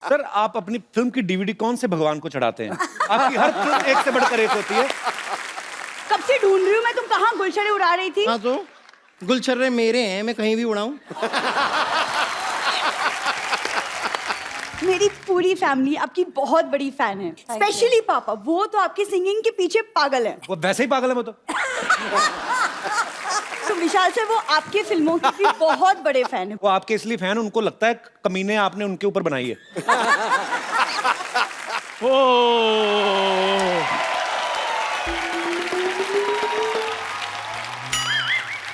Sir आप अपनी film की डीवीडी कौन से भगवान को चढ़ाते हैं? आपकी हर फिल्म एक से बढ़कर एक होती है। कब से ढूंढ रही हूँ मैं, तुम कहाँ गुलशरे उड़ा रही थी? हाँ तो गुलछर्रे मेरे हैं, मैं कहीं भी उड़ाऊं। मेरी पूरी फैमिली आपकी बहुत बड़ी फैन है, स्पेशली पापा। वो तो आपकी सिंगिंग के पीछे पागल है। वो वैसे ही पागल है वो तो। तो विशाल सर वो आपकी फिल्मों के भी बहुत बड़े फैन है। वो आपके इसलिए फैन, उनको लगता है कमीने आपने उनके ऊपर बनाई है।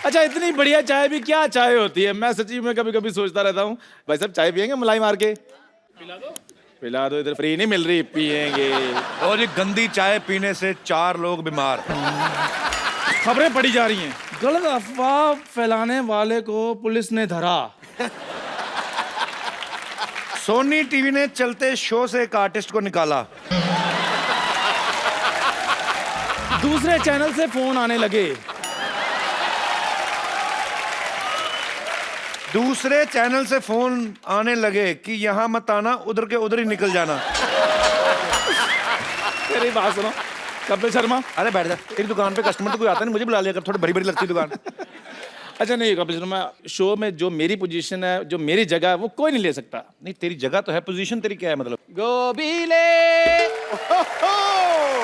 अच्छा, इतनी बढ़िया चाय भी क्या चाय होती है। मैं सच्ची में कभी कभी सोचता रहता हूँ, भाई साहब चाय पियेंगे मलाई मार के? पिला दो, इधर फ्री नहीं मिल रही, पियेंगे। और ये गंदी चाय पीने से 4 लोग बीमार। खबरें पड़ी जा रही हैं, गलत अफवाह फैलाने वाले को पुलिस ने धरा। सोनी टीवी ने चलते शो से एक आर्टिस्ट को निकाला। दूसरे चैनल से फोन आने लगे। दूसरे चैनल से फोन आने लगे कि यहाँ मत आना, उधर के उधर ही निकल जाना। मेरी बात सुनो कपिल शर्मा। अरे बैठ जा, तेरी दुकान पे कस्टमर तो कोई आता नहीं, मुझे बुला लिया कर, थोड़ी बड़ी बड़ी लगती है दुकान। अच्छा नहीं कपिल शर्मा, शो में जो मेरी पोजीशन है, जो मेरी जगह है, वो कोई नहीं ले सकता। नहीं तेरी जगह तो है, पोजीशन तेरी क्या है मतलब? गोभी ले,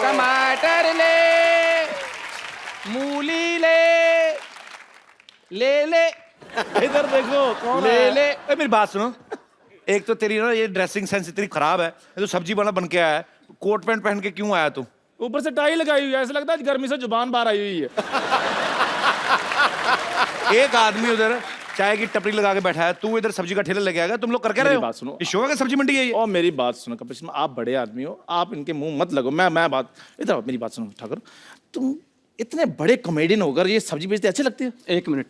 टमाटर ले, मूली ले, ले इधर देखो कौन ले। ए, मेरी बात सुनो, एक तो तेरी ना ये ड्रेसिंग सेंस इतनी खराब है, ये तो सब्जी वाला बन के आया है, कोट पैंट पहन के क्यों आया तू? ऊपर से टाई लगाई हुई है, ऐसा लगता है गर्मी से जुबान बाहर आई हुई है। एक आदमी उधर चाय की टपरी लगा के बैठा है, तू इधर सब्जी का ठेला लेके आएगा। तुम लोग कर क्या रहे हो? बात सुनो, ये शो है, सब्जी मंडी है ये। और मेरी बात सुनो कपिल शर्मा, आप बड़े आदमी हो, आप इनके मुंह मत लगो। मैं बात इधर आओ, मेरी बात सुनो ठाकुर। तुम इतने बड़े कॉमेडियन होकर ये सब्जी बेचते अच्छे लगते हो? एक मिनट।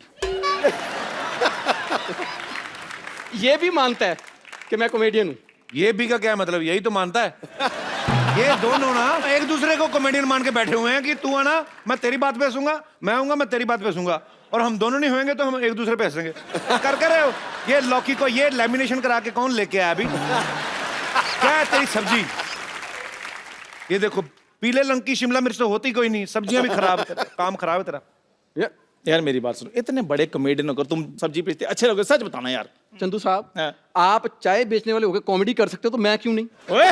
ये भी मानता है कि मैं कॉमेडियन हूँ। ये भी का क्या मतलब? यही तो मानता है। ये दोनों ना एक दूसरे को कॉमेडियन मान के बैठे हुए हैं कि तू आना मैं तेरी बात पे हंसूंगा, मैं आऊंगा मैं तेरी बात पे हंसूंगा, और हम दोनों नहीं होंगे तो हम एक दूसरे पे हंसेंगे। कर रहे हो? ये लौकी को ये लैमिनेशन करा के कौन लेके आया अभी? क्या है तेरी सब्जी? ये देखो पीले रंग की शिमला मिर्च तो होती कोई नहीं, सब्जियां भी खराब है, काम खराब है तेरा। यार मेरी बात सुनो, इतने बड़े कॉमेडियन होकर तुम सब्जी बेचते अच्छे लोगे, सच बताना यार। चंदू साहब, हाँ। आप चाय बेचने वाले होकर कॉमेडी कर सकते हो, तो मैं क्यों नहीं? ओए,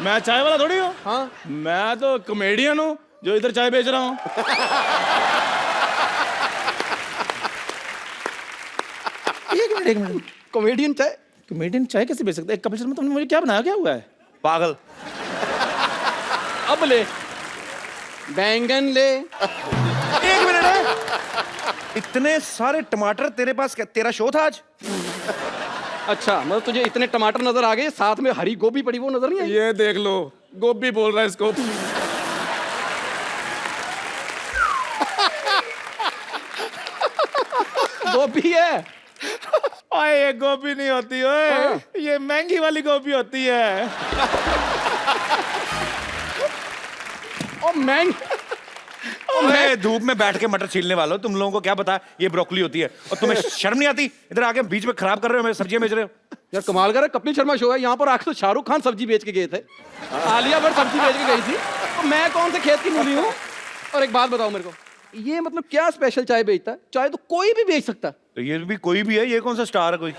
मैं चाय वाला थोड़ी हूँ। हाँ, मैं तो कॉमेडियन हूँ जो इधर चाय बेच रहा हूँ। एक मिनट, कॉमेडियन चाय। कॉमेडियन चाय कैसे बेच सकता है? कपिल शर्मा तुमने मुझे क्या बनाया, क्या हुआ है? पागल। अब ले, बैंगन ले। एक मिनट है, इतने सारे टमाटर तेरे पास? क्या तेरा शो था आज? अच्छा, मतलब तुझे इतने टमाटर नजर आ गए, साथ में हरी गोभी पड़ी, वो नजर नहीं आई? ये देख लो, गोभी बोल रहा है इसको। गोभी है। ओए ये गोभी नहीं होती ओए, ये महंगी वाली गोभी होती है। और मैं ओए, धूप में बैठ के मटर छीलने वालों, तुम लोगों को क्या पता ये ब्रोकली होती है? और तुम्हें शर्म नहीं आती? इधर आके बीच में खराब कर रहे हो, मेरी सब्जियां बेच रहे हो। यार कमाल कर रहा है, कपिल शर्मा शो है, यहाँ पर आके तो शाहरुख खान सब्जी बेच के गए थे, आलिया भट्ट सब्जी बेच के गई थी, तो मैं कौन से खेत की मूली हूँ? और एक बात बताओ मेरे को, ये मतलब क्या स्पेशल चाय बेचता है? चाय तो कोई भी बेच सकता है। तो ये भी कोई भी है, ये कौन सा स्टार है कोई?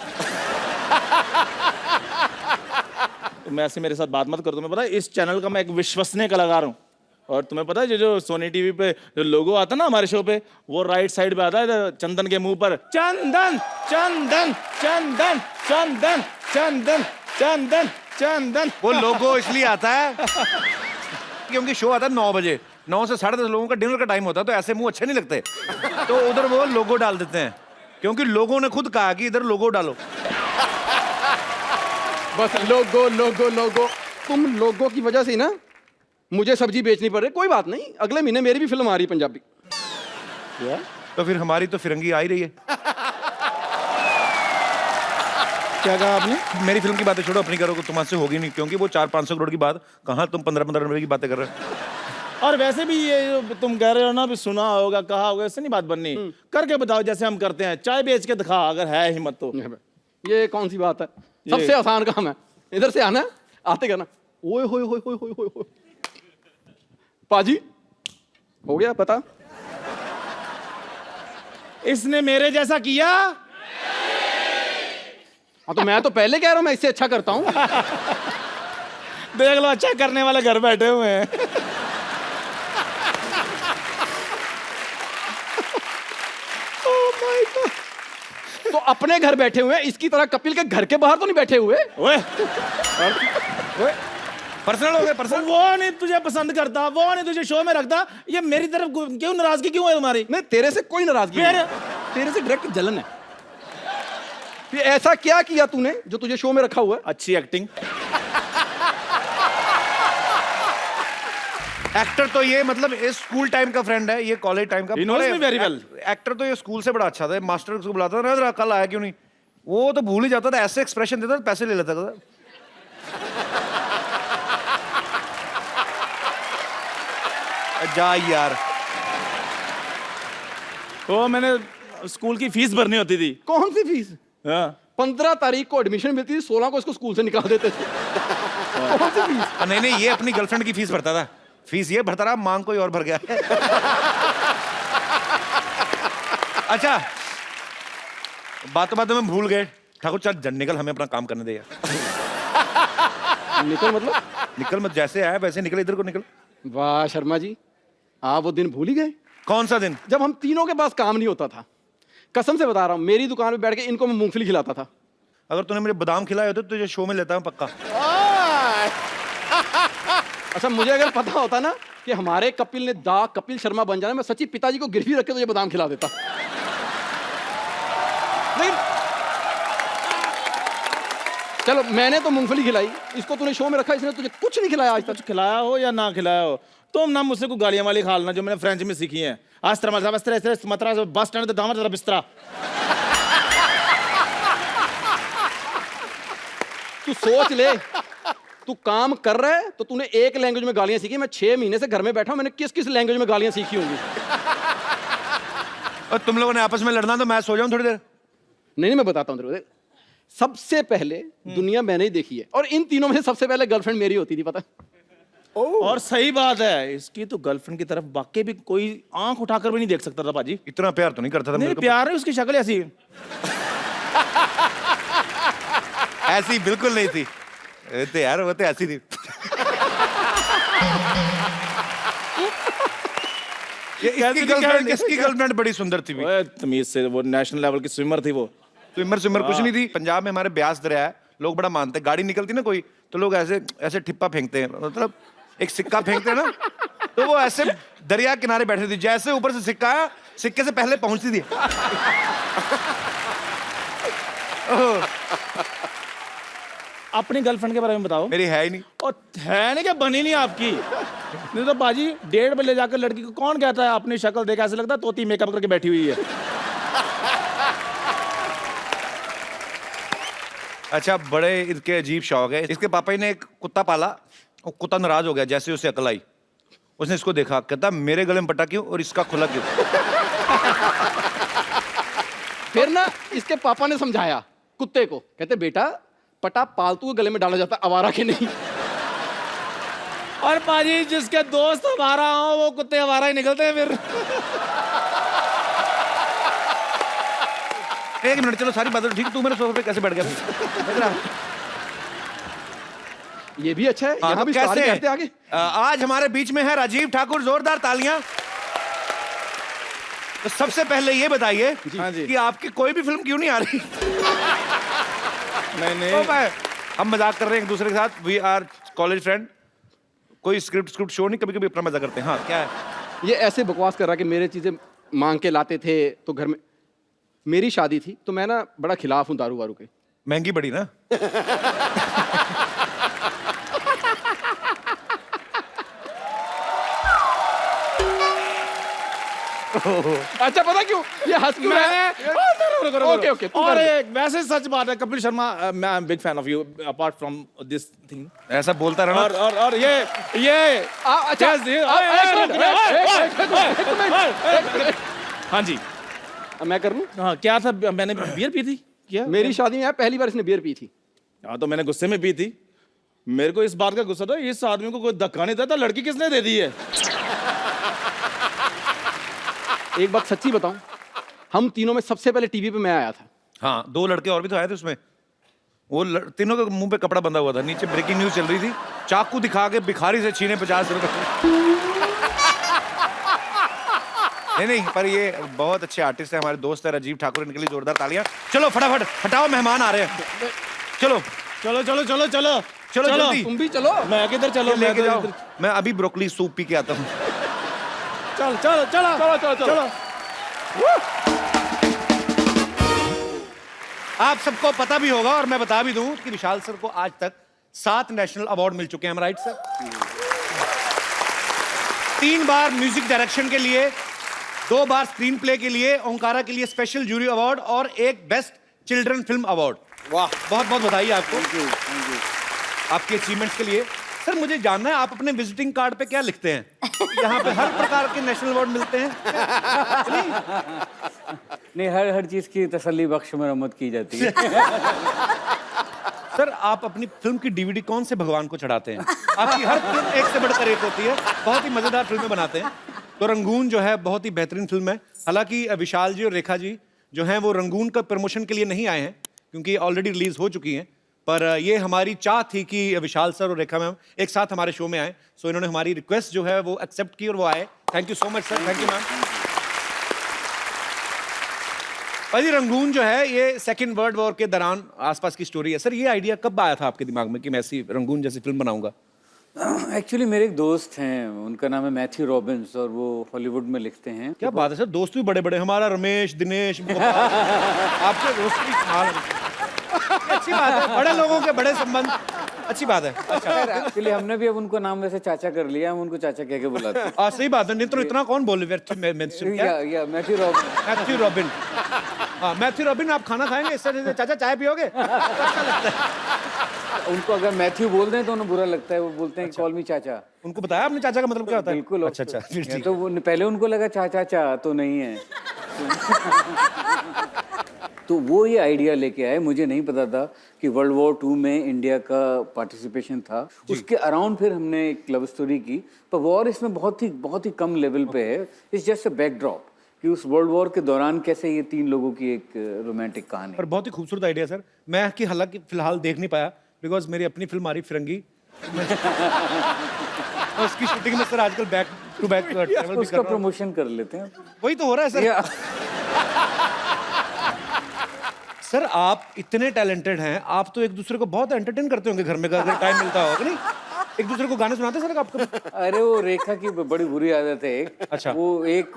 तुम ऐसे मेरे साथ बात मत करो। तुम्हें पता है इस चैनल का मैं एक विश्वसनीय कलाकार हूँ, और तुम्हें पता है जो सोनी टीवी पे जो लोगो आता है ना हमारे शो पे, वो राइट साइड पे आता है चंदन के मुंह पर, चंदन चंदन चंदन चंदन चंदन चंदन चंदन। वो लोगो इसलिए आता है क्योंकि शो आता है 9 बजे, 9 से 10:30 लोगों का डिनर का टाइम होता है, तो ऐसे मुंह अच्छे नहीं लगते, तो उधर वो लोगो डाल देते हैं, क्योंकि लोगों ने खुद कहा कि इधर लोगो डालो। बस लोगो लोगो लोगो, तुम लोगों की वजह से ना मुझे सब्जी बेचनी पड़ रही। कोई बात नहीं, अगले महीने मेरी भी फिल्म आ रही है पंजाबी। तो फिर हमारी तो फिरंगी आ ही रही है। क्या कहा आपने? मेरी फिल्म की बातें छोड़ो, अपनी करो, तुम्हारे होगी नहीं, क्योंकि वो 400-500 करोड़ की बात, कहाँ तुम 15-15 रुपए की बातें कर रहे हो। और वैसे भी ये जो तुम कह रहे हो ना, भी सुना होगा कहा होगा, इससे नहीं बात बननी। करके बताओ जैसे हम करते हैं, चाय बेच के दिखा अगर है हिम्मत तो। ये कौन सी बात है? सबसे आसान काम है। इधर से आना, आते कहना ओए होए होए होए होए होए होए। पाजी हो गया पता? इसने मेरे जैसा किया। हाँ तो मैं तो पहले कह रहा हूँ मैं इससे अच्छा करता हूँ। देख लो, अच्छा करने वाले घर बैठे हुए हैं। तो अपने घर बैठे हुए हैं, इसकी तरह कपिल के घर के बाहर तो नहीं बैठे हुए। ओए, पर्सनल हो गए, पर्सनल। वो नहीं तुझे पसंद करता, वो नहीं तुझे शो में रखता, ये मेरी तरफ क्यों नाराजगी क्यों है तुम्हारी? नहीं तेरे से कोई नाराजगी नहीं, तेरे से डायरेक्ट जलन है। फिर ऐसा क्या किया तूने जो तुझे शो में रखा हुआ है? अच्छी एक्टिंग। एक्टर तो ये मतलब ये स्कूल टाइम का फ्रेंड है, ये कॉलेज टाइम का। He knows me very well. Actor तो ये स्कूल से बड़ा अच्छा था, मास्टर उसको बुलाता था ना, कल आया क्यों नहीं, वो तो भूल ही जाता था, ऐसे एक्सप्रेशन देता था, पैसे ले लेता था। जा यार। वो मैंने स्कूल की फीस भरनी होती थी। कौन सी फीस? हाँ। 15 तारीख को एडमिशन मिलती थी, 16 को इसको स्कूल से निकाल देते थे। कौन सी फीस? नहीं नहीं, ये अपनी गर्लफ्रेंड की फीस भरता था, फीस ये भरता रहा, मांग कोई और भर गया। अच्छा, बातों में भूल गए ठाकुर, चल निकल, हमें अपना काम करने दे यार। निकल मतलब? निकल मत, जैसे आया वैसे निकल, इधर को निकल। वाह शर्मा जी, आप वो दिन भूल ही गए कौन सा दिन? जब हम तीनों के पास काम नहीं होता था। कसम से बता रहा हूँ, मेरी दुकान पे बैठ के इनको मैं मूंगफली खिलाता था। अगर तूने मुझे बादाम खिलाए होते तो तुझे शो में लेता हूँ पक्का। अच्छा, मुझे अगर पता होता ना कि हमारे कपिल ने कपिल शर्मा बन जाना, मैं सच्ची पिताजी को गिरवी रख के तुझे बादाम खिला देता। लेकिन चलो, मैंने तो मूंगफली खिलाई, इसको तूने शो में रखा, इसने तुझे कुछ नहीं खिलाया आज तक। कुछ खिलाया हो या ना खिलाया हो, तुम ना मुझसे कोई गालियां वाली खा लेना जो मैंने फ्रेंच में सीखी है। आज तरह बस स्टैंड दामर जरा बिस्तरा। तू सोच ले, तू काम कर रहा है तो तूने एक लैंग्वेज में गालियां सीखी। मैं 6 महीने से घर में बैठा हूं, मैंने किस किस लैंग्वेज में गालियां सीखी होंगी। और तुम लोगों ने आपस में लड़ना तो मैं सो जाऊं थोड़ी देर। नहीं, मैं बताता हूं तेरे को। सबसे पहले दुनिया मैंने ही देखी है, और इन तीनों में से सबसे पहले गर्लफ्रेंड मेरी होती थी, पता? और सही बात है, इसकी तो गर्लफ्रेंड की तरफ वाकई भी कोई आंख उठाकर भी नहीं देख सकता था पाजी। इतना प्यार तो नहीं करता था नहीं, मेरे को। प्यार है, उसकी शक्ल ऐसी ऐसी बिल्कुल नहीं थी। तो यार वो तो ऐसी थी। इसकी गर्लफ्रेंड बड़ी सुंदर थी। ओए, तमीज से, वो नेशनल लेवल की स्विमर थी वो। स्विमर कुछ नहीं थी। पंजाब में हमारे ब्यास दरिया है, लोग बड़ा मानते हैं, गाड़ी निकलती ना कोई तो लोग ऐसे ऐसे ठिप्पा फेंकते हैं, मतलब एक सिक्का फेंकते हैं ना, तो वो ऐसे दरिया किनारे बैठे थे, जैसे ऊपर से सिक्का आया, सिक्के से पहले पहुंचती थी। अपनी गर्लफ्रेंड के बारे में बताओ। मेरी है ही नहीं। और है नहीं क्या, बनी नहीं आपकी? नहीं तो बाजी, डेट पे ले जाकर लड़की को कौन कहता है अपनी शक्ल देख ऐसे लगता है तोती मेकअप करके बैठी हुई है। अच्छा, बड़े इसके अजीब शौक है। इसके पापा जी ने एक कुत्ता पाला, वो कुत्ता नाराज हो गया जैसे उसे अकल आई। उसने इसको देखा, कहता मेरे गले में पटा क्यों और इसका खुला क्यों। फिर ना इसके पापा ने समझाया कुत्ते को, कहते बेटा पटा पालतू के गले में डाला जाता, आवारा के नहीं। और पाजी, जिसके दोस्त हमारा हो वो कुत्ते हमारा ही निकलते हैं फिर। एक मिनट, चलो सारी बातें ठीक, तू मेरे सोफे पे कैसे बैठ गया? ये भी अच्छा है, यहाँ भी कैसे सारे कहते आगे। आज हमारे बीच में है राजीव ठाकुर, जोरदार तालियां। तो सबसे पहले ये बताइए हाँ जी। कि आपकी कोई भी फिल्म क्यों नहीं आ रही? नहीं ओ भाई, हम मजाक कर रहे हैं एक दूसरे के साथ, वी आर कॉलेज फ्रेंड। कोई स्क्रिप्ट शो नहीं, कभी कभी अपना मजा करते हैं। हाँ, क्या है? ये ऐसे बकवास कर रहा कि मेरे चीजें मांग के लाते थे तो घर में। मेरी शादी थी तो मैं ना बड़ा खिलाफ हूँ दारू वारू के। महंगी बड़ी ना। अच्छा, पता क्यों ये हंस क्यों रहा है? ओके ओके, और वैसे सच बात है कपिल शर्मा, मैं big fan of you apart from this thing. ऐसा बोलता रहना। और ये अच्छा, हाँ जी, मैं कर लूं? हाँ क्या था, मैंने बियर पी थी क्या? मेरी शादी में यार पहली बार इसने बियर पी थी। हाँ तो मैंने गुस्से में पी थी। मेरे को इस बात का गुस्सा था, इस आदमी को कोई धक्का नहीं देता, लड़की किसने दे दी है? एक बात सच्ची बताऊं, हम तीनों में सबसे पहले टीवी पे मैं आया था। हाँ, 2 लड़के और भी तो आए थे उसमें। वो तीनों के मुंह पे कपड़ा बंधा हुआ था, नीचे ब्रेकिंग न्यूज चल रही थी, चाकू दिखा के भिखारी से छीने 50 रुपए। नहीं, पर ये बहुत अच्छे आर्टिस्ट है, हमारे दोस्त है राजीव ठाकुर, इनके लिए जोरदार तालियां। चलो फटाफट हटाओ, मेहमान आ रहे हैं। चलो चलो चलो चलो चलो चलो जल्दी। तुम भी चलो। मैं किधर चलो, मैं लेके तो जाओ। इधर- मैं अभी ब्रोकली सूप पी के आता हूँ। चल चलो चलो चलो चलो चलो। आप सबको पता भी होगा और मैं बता भी दूं कि विशाल सर को आज तक 7 नेशनल अवार्ड मिल चुके हैं, राइट सर? 3 बार म्यूजिक डायरेक्शन के लिए, 2 बार स्क्रीन प्ले के लिए, ओंकारा के लिए स्पेशल जूरी अवार्ड और 1 बेस्ट चिल्ड्रन फिल्म अवार्ड। वाह, बहुत बहुत बधाई आपको आपके अचीवमेंट्स के लिए। सर मुझे जानना है, आप अपने विजिटिंग कार्ड पे क्या लिखते हैं? यहाँ पे हर प्रकार के नेशनल अवार्ड मिलते हैं? नहीं, हर चीज की तसल्ली बख्श मरम्मत की जाती है। सर आप अपनी फिल्म की डीवीडी कौन से भगवान को चढ़ाते हैं? आपकी हर फिल्म एक से बढ़कर एक होती है, बहुत ही मजेदार फिल्में बनाते हैं। तो रंगून जो है बहुत ही बेहतरीन फिल्म है। हालांकि विशाल जी और रेखा जी जो हैं वो रंगून का प्रमोशन के लिए नहीं आए हैं क्योंकि ऑलरेडी रिलीज हो चुकी हैं, पर ये हमारी चाह थी कि विशाल सर और रेखा मैम एक साथ हमारे शो में आए। सो इन्होंने हमारी रिक्वेस्ट जो है वो एक्सेप्ट की और वो आए। Thank you so much sir, thank you ma'am. भाई रंगून जो है ये सेकेंड वर्ल्ड वॉर के दौरान आसपास की स्टोरी है। सर ये आइडिया कब आया था आपके दिमाग में कि मैं ऐसी रंगून जैसी फिल्म बनाऊंगा? एक्चुअली मेरे एक दोस्त हैं, उनका नाम है मैथ्यू रॉबिन्स और वो हॉलीवुड में लिखते हैं। क्या बात है सर, दोस्त भी बड़े बड़े, हमारा रमेश, दिनेश, आपके दोस्त भी कमाल हैं। अच्छी बात है, बड़े लोगों के बड़े संबंध, अच्छी बात है। अच्छा एक्चुअली हमने भी अब उनको नाम वैसे चाचा कर लिया, हम उनको चाचा कह के बुलाते हैं। सही बात है, नहीं तो इतना कौन बोले? या मैथ्यू रॉबिन्स। Matthew robin. हाँ मैथ्यू रॉबिन, आप खाना खाएंगे इससे चाचा चाय पियोगे? अच्छा लगता है। उनको अगर मैथ्यू बोल दें तो उन्हें बुरा लगता है, वो बोलते हैं कॉल मी चाचा। उनको बताया आपने चाचा का मतलब क्या होता है? बिल्कुल। अच्छा फिर ठीक। तो वो पहले उनको लगा चाचा चा तो नहीं है। तो वो ये आइडिया लेके आए, मुझे नहीं पता था कि वर्ल्ड वॉर 2 में इंडिया का पार्टिसिपेशन था। उसके अराउंड फिर हमने एक लव स्टोरी की, पर वॉर इसमें बहुत ही कम लेवल पे है। इट्स जस्ट अ बैकड्रॉप कि उस वर्ल्ड वॉर के दौरान कैसे ये 3 लोगों की एक रोमांटिक कहानी। पर बहुत ही खूबसूरत आइडिया सर। मैं कि हालांकि फिलहाल देख नहीं पाया बिकॉज मेरी अपनी फिल्म आ रही फिरंगी। उसकी शूटिंग में सर आजकल बैक टू बैक ट्रैवल भी कर उसका रहा हूं। प्रमोशन कर लेते हैं। वही तो हो रहा है सर। सर आप इतने टैलेंटेड हैं, आप तो एक दूसरे को बहुत एंटरटेन करते होंगे घर में, अगर टाइम मिलता होगा नहीं? एक दूसरे को गाने सुनाते सर आपको? अरे वो रेखा की बड़ी बुरी आदत है एक। अच्छा। वो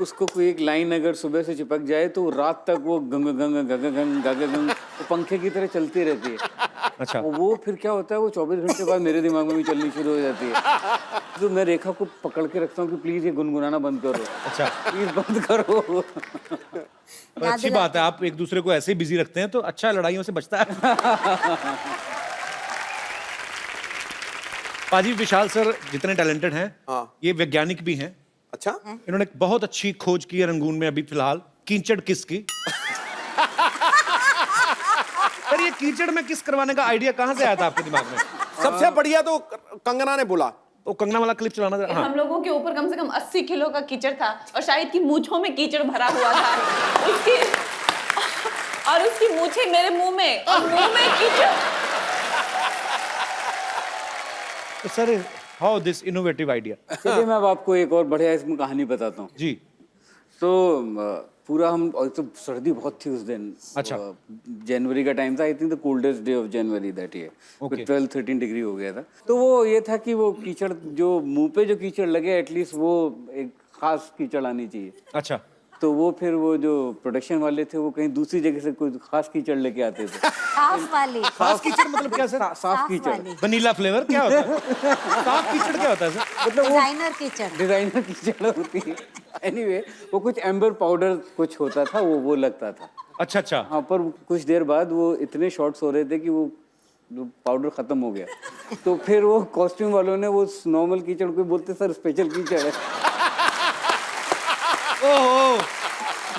उसको कोई एक लाइन अगर सुबह से चिपक जाए तो रात तक वो गंग गंग गंग गंग गंग गंग वो पंखे की तरह चलती रहती है। अच्छा। वो फिर क्या होता है, वो 24 घंटे बाद मेरे दिमाग में भी चलनी शुरू हो जाती है। तो मैं रेखा को पकड़ के रखता हूँ कि प्लीज ये गुनगुनाना बंद करो। अच्छा। प्लीज बंद करो। पर अच्छी बात है, आप एक दूसरे को ऐसे ही बिजी रखते हैं तो अच्छा लड़ाइयों से बचता है। पाजी विशाल सर जितने टैलेंटेड हैं, हाँ। ये वैज्ञानिक भी हैं। अच्छा, इन्होंने एक बहुत अच्छी खोज की है रंगून में अभी फिलहाल, कीचड़ किस की। सर ये कीचड़ में किस करवाने का आइडिया कहाँ से आया था आपके दिमाग में? सबसे बढ़िया तो कंगना ने बोला। वो कंगना वाला क्लिप चलाना था। हाँ। हम लोगों के ऊपर कम से कम 80 किलो का कीचड़ था और शायद की मूंछों में कीचड़ भरा हुआ था। उसकी मूंछें मेरे मुंह में और मुंह में कीचड़। तो sir how this innovative idea? चलिए मैं अब आपको एक और बढ़िया इसमें कहानी बताता हूँ। जी। तो पूरा हम, और तो सर्दी बहुत थी उस दिन। अच्छा। जनवरी का टाइम था, I think the coldest day of January that year. Okay. 12-13 degree हो गया था। तो वो ये था कि वो कीचड़ जो मुंह पे जो कीचड़ लगे एटलीस्ट वो एक खास कीचड़ आनी चाहिए। अच्छा। तो वो फिर वो जो प्रोडक्शन वाले थे वो कहीं दूसरी जगह से कोई खास कीचड़ लेके आते थे। साफ वाली। खास कीचड़ मतलब क्या सर? साफ कीचड़। वाली। वनीला फ्लेवर क्या होता है? साफ कीचड़ क्या होता है सर? मतलब वो डिजाइनर किचन। डिजाइनर कीचड़ होती है। एनीवे वो कुछ एम्बर पाउडर कुछ होता था, वो लगता था। अच्छा अच्छा। हाँ, पर कुछ देर बाद वो इतने शॉट्स हो रहे थे कि वो पाउडर खत्म हो गया। तो फिर वो कॉस्ट्यूम वालों ने वो नॉर्मल कीचड़ को बोलते सर स्पेशल कीचड़ है। ओहो,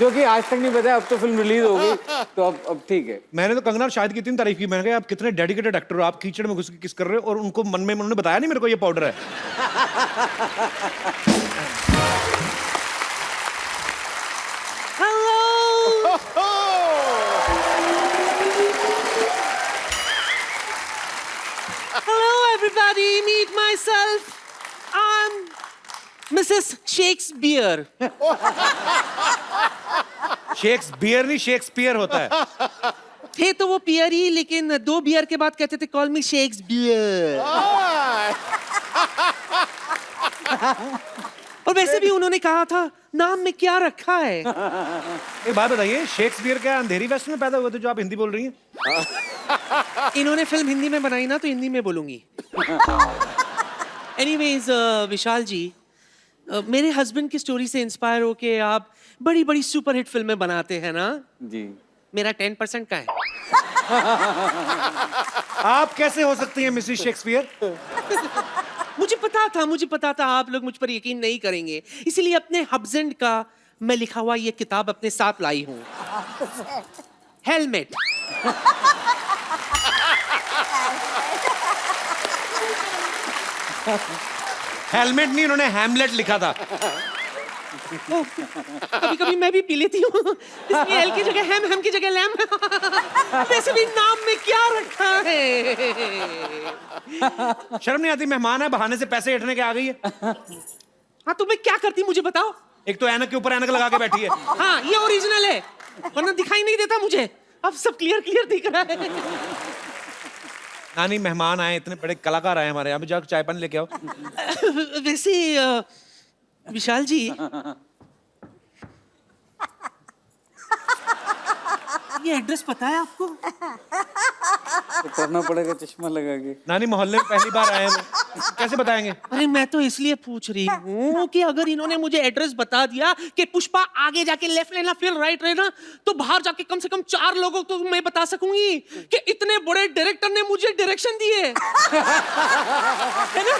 जो कि आज तक नहीं बताया, अब तो फिल्म रिलीज हो गई तो अब ठीक है। मैंने तो कंगना और शाहिद की इतनी तारीफ की, मैंने कहा आप कितने डेडिकेटेड एक्टर हो, आप कीचड़ में घुस के किस कर रहे हो, और उनको मन में उन्होंने बताया नहीं मेरे को ये पाउडर है। Hello, everybody. Meet myself. I'm Mrs. Shakespeare. Shakespeare नहीं, शेक्सपियर होता है। थे तो वो पियर ही, लेकिन 2 बियर के बाद कहते थे कॉल मी शेक्सपियर। और वैसे भी उन्होंने कहा था नाम में क्या रखा है। एक बात बताइए, शेक्सपियर क्या अंधेरी वेस्ट में पैदा हुए थे जो आप हिंदी बोल रही हैं? इन्होंने फिल्म हिंदी में बनाई ना, तो हिंदी में बोलूंगी। एनीवेज विशाल जी, मेरे हस्बैंड की स्टोरी से इंस्पायर होके आप बड़ी बड़ी सुपरहिट फिल्में बनाते हैं ना। जी। मेरा 10% का है। आप कैसे हो सकती हैं मिसेस शेक्सपियर? मुझे पता था आप लोग मुझ पर यकीन नहीं करेंगे, इसीलिए अपने हस्बैंड का मैं लिखा हुआ ये किताब अपने साथ लाई हूँ। हेलमेट। हेलमेट नहीं, उन्होंने हैमलेट लिखा था। कभी कभी मैं भी पी लेती हूँ, इसलिए एल की जगह हैम की जगह लैम। वैसे भी नाम में क्या रखा है। शर्म नहीं आती? मेहमान है, बहाने से पैसे ऐंठने के आ गई है। हाँ तो मैं क्या करती मुझे बताओ। एक तो ऐनक के ऊपर ऐनक लगा के बैठी है। हाँ ये ओरिजिनल है, वरना दिखाई नहीं देता मुझे। अब सब क्लियर दिख रहा है। नानी, मेहमान आए, इतने बड़े कलाकार आए हमारे यहाँ पे, जाकर चाय पानी लेके आओ। वैसे विशाल जी, ये एड्रेस पता है आपको? तो करना पड़ेगा चश्मा लगा के। नानी, मोहल्ले में पहली बार आए हैं, कैसे बताएंगे? अरे मैं तो इसलिए पूछ रही हूँ कि अगर इन्होंने मुझे एड्रेस बता दिया कि पुष्पा आगे जाके लेफ्ट लेना फिर राइट लेना, तो बाहर जाके कम से कम 4 लोगों को तो मैं बता सकूंगी कि इतने बड़े डायरेक्टर ने मुझे डायरेक्शन दिए। है ना?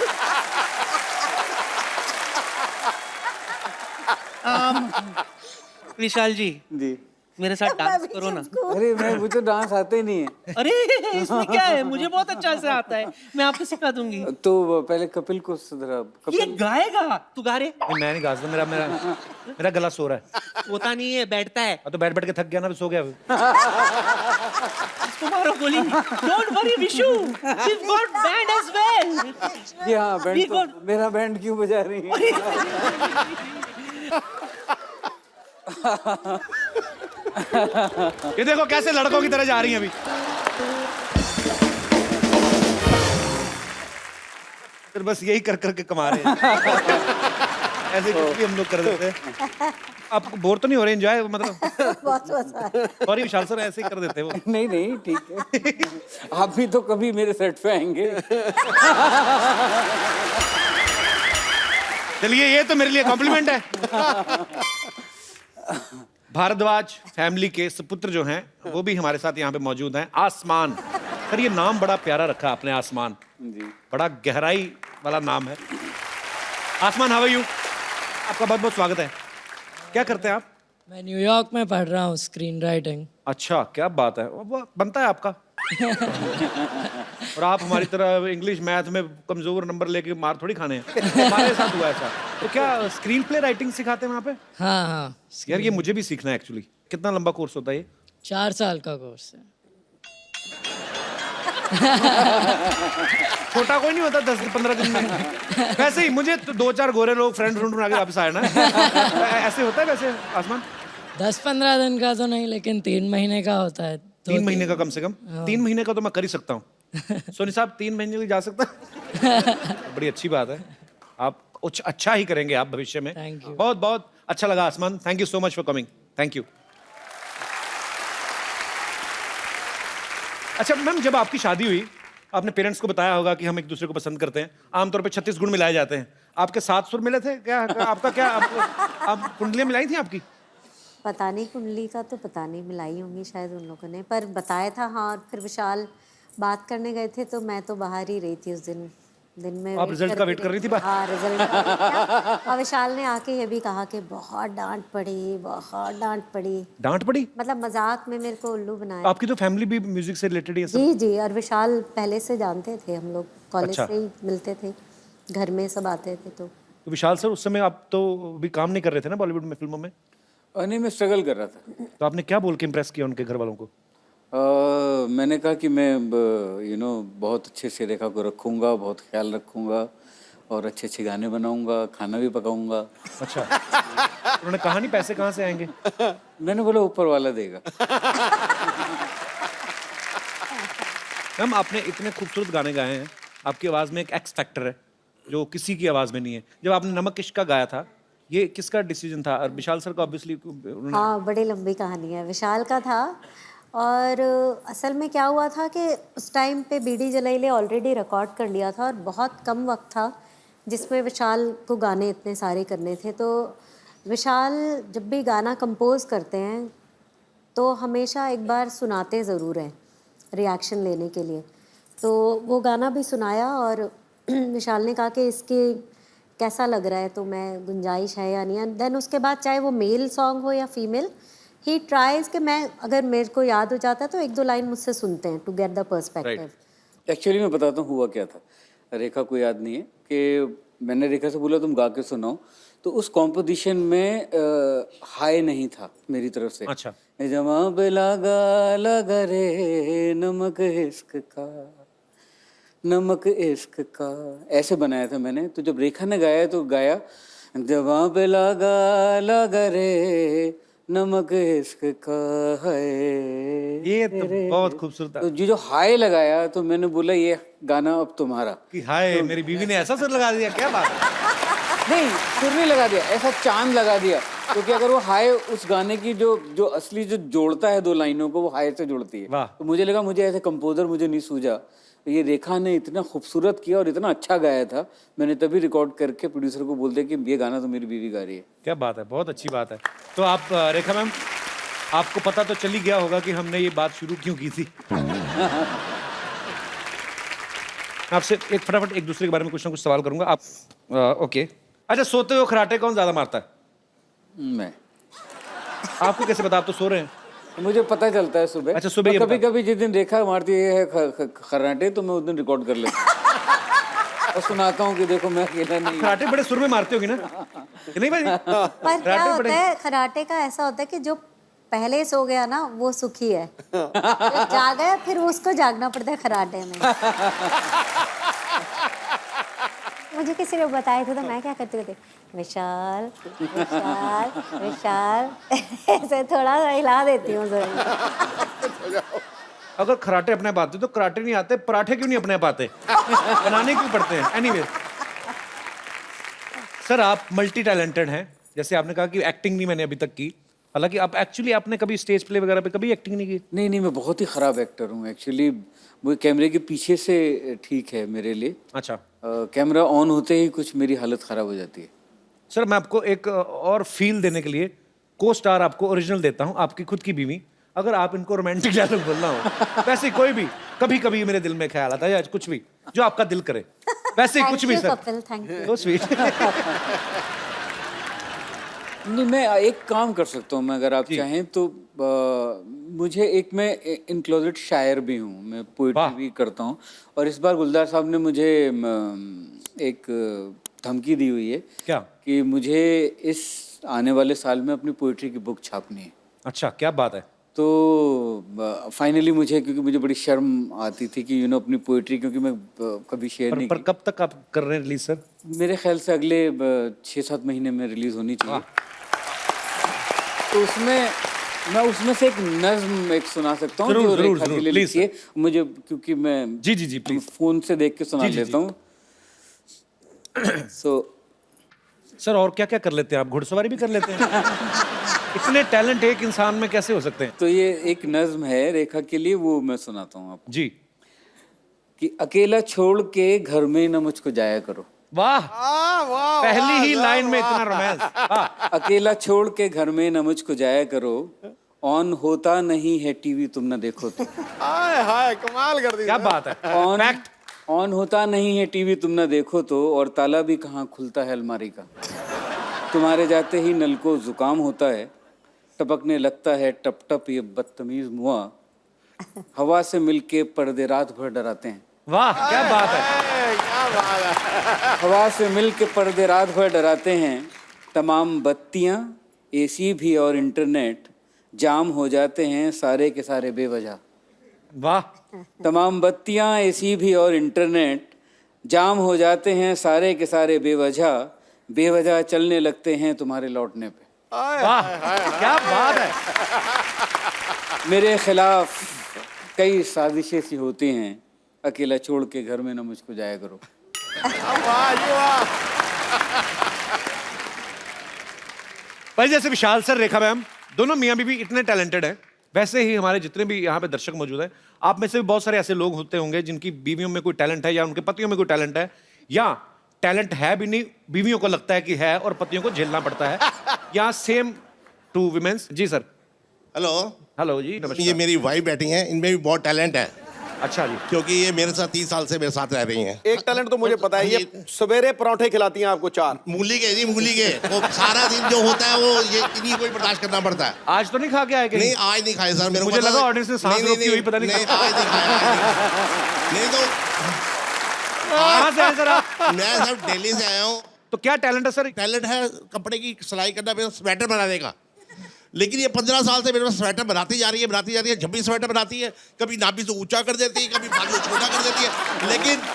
विशाल जी, जी। मेरे साथ डांस करो ना। अरे मुझे डांस आते ही नहीं है। अरे इसमें क्या है, मुझे बहुत अच्छा से आता है, मैं आपको सिखा दूंगी। तो पहले कपिल को सुधरा। ये कपिल गाएगा, तू गा रे। मैं नहीं गा सकता, मेरा गला सो रहा है। होता नहीं है, बैठता है। तो बैठ के थक गया ना, सो गया। इसको मारो गोली। Don't worry Vishu, we've got band as well। जी हाँ, बैंड We तो, got- मेरा बैंड क्यों बजा रही है? ये देखो कैसे लड़कों की तरह जा रही हैं अभी। फिर बस यही कर करके कमा रहे हैं। ऐसे कुछ भी हम लोग कर देते हैं। आपको बोर तो नहीं हो रहे? एंजॉय मतलब? सॉरी विशाल सर, ऐसे ही कर देते हैं वो। नहीं ठीक है। आप भी तो कभी मेरे सेट पे आएंगे। चलिए, ये तो मेरे लिए कॉम्प्लीमेंट है। भारद्वाज फैमिली के सुपुत्र जो हैं वो भी हमारे साथ यहाँ पे मौजूद हैं। आसमान, सर ये नाम बड़ा प्यारा रखा है आपने, आसमान। जी। बड़ा गहराई वाला नाम है। आसमान, हाउ आर यू? आपका बहुत बहुत स्वागत है। क्या करते हैं आप? मैं न्यूयॉर्क में पढ़ रहा हूँ स्क्रीन राइटिंग। अच्छा, क्या बात है। वो बनता है आपका। और आप हमारी तरह इंग्लिश मैथ में कमजोर नंबर लेके मार थोड़ी खाने हैं। हमारे साथ हुआ ऐसा। तो क्या स्क्रीन प्ले राइटिंग सिखाते हैं वहाँ पे? हाँ। यार ये मुझे भी सीखना है एक्चुअली। कितना लंबा कोर्स होता है ये? 4 साल का कोर्स है। छोटा कोई नहीं होता 10-15 दिन में। वैसे ही मुझे तो 2-4 गोरे लोग फ्रेंड बना के वापस आए ना। ऐसे होता है वैसे आसमान? 10-15 दिन का तो नहीं, लेकिन 3 महीने का होता है। 3 महीने का कम से कम? 3 महीने का तो मैं कर ही सकता हूँ। सोनी साहब 3 महीने की जा सकता? बड़ी अच्छी बात है। आप कुछ अच्छा ही करेंगे आप भविष्य में। Thank you. बहुत बहुत अच्छा लगा आसमान। Thank you so much for coming. Thank you. अच्छा मैम, जब आपकी शादी हुई आपने पेरेंट्स को बताया होगा कि हम एक दूसरे को पसंद करते हैं। आमतौर पे 36 गुण मिलाए जाते हैं। आपके 7 सुर मिले थे क्या? आपका क्या आप कुंडलियां मिलाई थी आपकी? पता नहीं, कुंडली का तो पता नहीं, मिलाई होंगी शायद उन लोगों ने, पर बताया था हाँ। और फिर विशाल बात करने गए थे तो मैं तो बाहर ही रही थी उस दिन। दिन में आप wait रिजल्ट का करती वेट कर रही थी रहती। हाँ, रिजल्ट का wait किया। और विशाल ने आके ये भी कहा कि बहुत डांट पड़ी, बहुत डांट पड़ी। डांट पड़ी? मतलब मजाक में मेरे को उल्लू बनाया। आपकी तो फैमिली भी म्यूजिक से रिलेटेड ही है सब। जी जी, और विशाल पहले से जानते थे, हम लोग कॉलेज अच्छा। से ही मिलते थे, घर में सब आते थे। तो विशाल सर उस समय आप तो भी काम नहीं कर रहे थे ना बॉलीवुड में, फिल्मों में? नहीं, मैं स्ट्रगल कर रहा था। तो आपने क्या बोल के इम्प्रेस किया उनके घर वालों को? मैंने कहा कि मैं बहुत अच्छे से रेखा को रखूँगा, बहुत ख्याल रखूँगा और अच्छे अच्छे गाने बनाऊँगा, खाना भी पकाऊँगा। अच्छा। उन्होंने कहा नहीं पैसे कहाँ से आएंगे? मैंने बोला ऊपर वाला देगा। मैम आपने इतने खूबसूरत गाने गाए हैं, आपकी आवाज़ में एक एक्स फैक्टर है जो किसी की आवाज़ में नहीं है। जब आपने नमक इश्क का गाया था, ये किसका डिसीजन था? और विशाल सर को ऑब्वियसली उन्होंने... हाँ, बड़ी लंबी कहानी है। विशाल का था और असल में क्या हुआ था कि उस टाइम पे बीडी जलाइले ऑलरेडी रिकॉर्ड कर लिया था और बहुत कम वक्त था जिसमें विशाल को गाने इतने सारे करने थे। तो विशाल जब भी गाना कंपोज करते हैं तो हमेशा एक बार सुनाते ज़रूर हैं रिएक्शन लेने के लिए। तो वो गाना भी सुनाया और विशाल ने कहा कि इसके कैसा लग रहा है, तो मैं गुंजाइश है या नहीं है। देन उसके बाद चाहे वो मेल सॉन्ग हो या फीमेल, ही ट्राइज कि मैं अगर मेरे को याद हो जाता है तो एक दो लाइन मुझसे सुनते हैं to get the perspective. Actually मैं बताता हूँ हुआ क्या था। रेखा को याद नहीं है कि मैंने रेखा से बोला तुम गा के सुनाओ, तो उस कॉम्पोजिशन में हाई नहीं था मेरी तरफ से। अच्छा। जवाब लगा लगा रे नमक इश्क का, नमक इश्क का, ऐसे बनाया था मैंने। तो जब रेखा ने गाया तो गाया जवाब लगा लगा रे नमक इश्क का है। ये तो बहुत खूबसूरत था। तो जो हाय लगाया तो मैंने बोला ये गाना अब तुम्हारा। कि हाय मेरी बीवी ने ऐसा सुर लगा दिया, क्या बात है? नहीं, सुर नहीं लगा दिया, ऐसा चांद लगा दिया। क्योंकि अगर वो हाय उस गाने की जो असली जो जोड़ता है दो लाइनों को, वो हाय से जोड़ती है। वाह। तो मुझे लगा मुझे ऐसे कंपोजर मुझे नहीं सूझा, तो ये रेखा ने इतना खूबसूरत किया और इतना अच्छा गाया था, मैंने तभी रिकॉर्ड करके प्रोड्यूसर को बोल दिया कि ये गाना तो मेरी बीवी गा रही है। क्या बात है, बहुत अच्छी बात है। तो आप रेखा मैम, आपको पता तो चल ही गया होगा कि हमने ये बात शुरू क्यों की थी। आपसे एक फटाफट एक दूसरे के बारे में कुछ ना कुछ सवाल करूंगा। आप ओके, अच्छा सोते हो खराटे कौन ज्यादा मारता है? मैं। आपको कैसे पता? आप तो सो रहे हैं। मुझे पता चलता है सुबह। अच्छा, सुबह ये कभी कभी जिस दिन रेखा मारती है खराटे तो मैं उस दिन रिकॉर्ड कर लेता हूँ और सुनाता हूँ कि देखो मैं अकेला नहीं। खराटे बड़े सुर में मारते होगी ना, कि नहीं भाई? पर क्या होता है खराटे का, ऐसा होता है कि जो पहले सो गया ना वो सुखी है, जो जागा है फिर उसको जागना पड़ता है खराटे में। मुझे किसी ने बताया था तो मैं क्या करती थी, विशाल विशाल विशाल ऐसे थोड़ा सा हिला देती हूँ। अगर खराटे अपने आप आते तो कराटे नहीं आते, पराठे क्यों नहीं अपने आप आते? बनाने क्यों पड़ते हैं? एनीवे सर, आप मल्टी टैलेंटेड हैं। जैसे आपने कहा कि एक्टिंग नहीं मैंने अभी तक की, हालांकि आप एक्चुअली आपने कभी स्टेज प्ले वगैरह पे कभी एक्टिंग नहीं की? नहीं, मैं बहुत ही खराब एक्टर हूँ एक्चुअली। वो कैमरे के पीछे से ठीक है मेरे लिए। अच्छा। कैमरा ऑन होते ही कुछ मेरी हालत खराब हो जाती है। सर मैं आपको एक और फील देने के लिए को स्टार आपको ओरिजिनल देता हूँ, आपकी खुद की बीवी। अगर आप इनको रोमांटिक डायलॉग बोलना हो, वैसे कोई भी, कभी कभी मेरे दिल में ख्याल आता है या कुछ भी जो आपका दिल करे, वैसे कुछ भी sir. Thank you. So sweet। नहीं, मैं एक काम कर सकता हूँ मैं, अगर आप चाहें तो। मुझे मैं इन क्लोजेट शायर भी हूँ, मैं पोइट्री भी करता हूँ। और इस बार गुलजार साहब ने मुझे एक धमकी दी हुई है। क्या? कि मुझे इस आने वाले साल में अपनी पोइट्री की बुक छापनी है। अच्छा, क्या बात है। तो फाइनली मुझे, क्योंकि मुझे बड़ी शर्म आती थी कि अपनी पोइट्री, क्योंकि मैं कभी शेयर नहीं पर कब तक आप कर रहे हैं रिलीज सर? मेरे ख्याल से अगले 6-7 महीने में रिलीज होनी चाहिए। तो उसमें से एक नज्म एक सुना सकता हूँ जो रेखा के लिए लिखी है मुझे, क्योंकि मैं जी प्लीज फोन से देख के सुना लेता हूँ। सर और क्या क्या कर लेते हैं आप? घुड़सवारी भी कर लेते हैं? इतने टैलेंट एक इंसान में कैसे हो सकते हैं? तो ये एक नज्म है रेखा के लिए, वो मैं सुनाता हूँ आपको जी। कि अकेला छोड़ के घर में न मुझको जाया करो। वाह, पहली ही लाइन में इतना रोमांस। अकेला छोड़ के घर में न मुझको जाया करो, ऑन होता नहीं है टीवी तुम न देखो तो। हाय हाय, कमाल कर दी। क्या बात है। ऑन होता नहीं है टीवी तुम ना देखो तो, और ताला भी कहाँ खुलता है अलमारी का। तुम्हारे जाते ही नल को जुकाम होता है, टपकने लगता है टप टप ये बदतमीज मुआ। हवा से मिलके पर्दे रात भर डराते हैं। वाह क्या बात है। हवा से मिलके पर्दे रात भर डराते हैं। तमाम बत्तियां, एसी भी और इंटरनेट जाम हो जाते हैं सारे के सारे बेवजह। वाह। तमाम बत्तियां, एसी भी और इंटरनेट जाम हो जाते हैं सारे के सारे बेवजह। बेवजह चलने लगते हैं तुम्हारे लौटने पे। वाह क्या बात है। मेरे खिलाफ कई साजिशें सी होती हैं, अकेला छोड़ के घर में ना मुझको जाया करो। भाई जैसे विशाल सर, रेखा मैम, दोनों मियाँ बीवी इतने टैलेंटेड हैं, वैसे ही हमारे जितने भी यहाँ पे दर्शक मौजूद हैं, आप में से भी बहुत सारे ऐसे लोग होते होंगे जिनकी बीवियों में कोई टैलेंट है या उनके पतियों में कोई टैलेंट है, या टैलेंट है भी नहीं, बीवियों को लगता है कि है और पतियों को झेलना पड़ता है। या same to women's. Ji sir. Hello. Hello जी नमस्कार। ये मेरी वाइफ बैठी हैं, इनमें भी बहुत टैलेंट है। अच्छा जी। क्योंकि ये मेरे साथ 30 साल से मेरे साथ रह रही हैं। एक टैलेंट तो मुझे पता है, ये सवेरे पराठे खिलाती हैं आपको 4 मूली के जी, मूली के। वो सारा दिन जो होता है वो ये इन्हीं को ही बर्दाश्त करना पड़ता है। आज तो नहीं खा के आए कहीं? नहीं आज नहीं खाए सर, मेरे को मुझे लगा ऑडियंस ने सांस रोकी हुई, पता नहीं आज नहीं खाया। नहीं तो कहाँ से आए सर आप? मैं सर दिल्ली से आया हूँ। तो क्या टैलेंट है सर? टैलेंट है कपड़े की सिलाई करना, मेरा स्वेटर बनाने का। लेकिन ये 15 साल से मेरे पास स्वेटर बनाती जा रही है, जब भी स्वेटर बनाती है कभी नाभि से ऊंचा कर देती है, कभी बाजू छोटा कर देती है।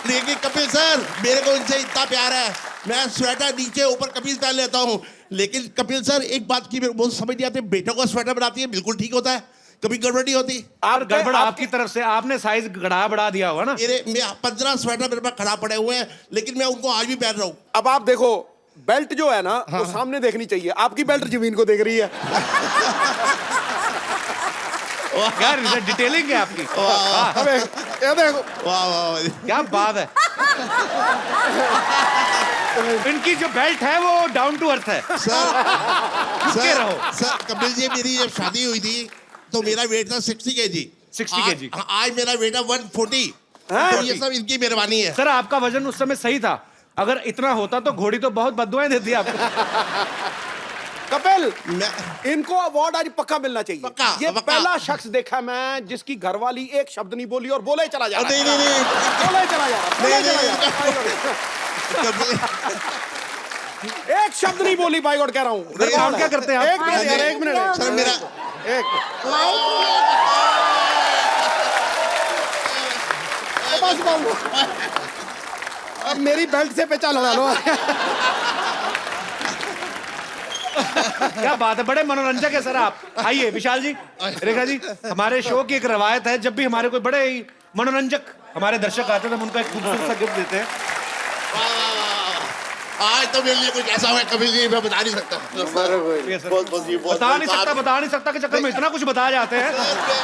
लेकिन कपिल सर, मेरे को इनसे इतना प्यार है, मैं स्वेटर नीचे ऊपर कमीज पहन लेता हूँ। लेकिन कपिल सर एक बात की मेरे को समझ नहीं आती, बेटों का स्वेटर बनाती है बिल्कुल ठीक होता है, कभी गड़बड़ नहीं होती। आप गड़बड़ आपकी तरफ से, आपने साइज गड़ा बढ़ा दिया होगा ना। मेरे 15 स्वेटर मेरे पास खड़ा पड़े हुए हैं, लेकिन मैं उनको आज भी पहन रहा हूँ। अब आप देखो, बेल्ट जो है ना वो सामने देखनी चाहिए, आपकी बेल्ट जमीन को देख रही है। यार डिटेलिंग है आपकी। अबे ये देखो, वाह वाह क्या बात है। इनकी जो बेल्ट है वो डाउन टू अर्थ है। सर रहो। सर कपिल जी, मेरी जब शादी हुई थी तो मेरा वेट था 60 kg। 60 kg। आज मेरा वेट है 140। तो ये सब इनकी मेहरबानी है। सर आपका वजन उस समय सही था, अगर इतना होता तो घोड़ी तो बहुत बददुआएं देती आपको। कपिल इनको अवार्ड आज पक्का मिलना चाहिए। ये पक्का। पहला शख्स देखा मैं जिसकी घरवाली एक शब्द नहीं बोली और बोले चला जा रहा है। नहीं बोले चला जा रहा है। एक शब्द नहीं बोली, बाई गॉड कह रहा हूँ। काम क्या करते हैं आप? एक मिनट सर मेरा अब मेरी बेल्ट से पेचा लगा लो। क्या बात है, बड़े मनोरंजक है सर आप। आइए विशाल जी, रेखा जी, हमारे शो की एक रवायत है, जब भी हमारे कोई बड़े ही मनोरंजक हमारे दर्शक आते हैं तो हम उनको एक खूबसूरत सा गिफ्ट देते हैं। आज तो मेरे लिए कुछ ऐसा हुआ कभी नहीं, मैं बता नहीं सकता। बता नहीं सकता के चक्कर में इतना कुछ बता जाते हैं,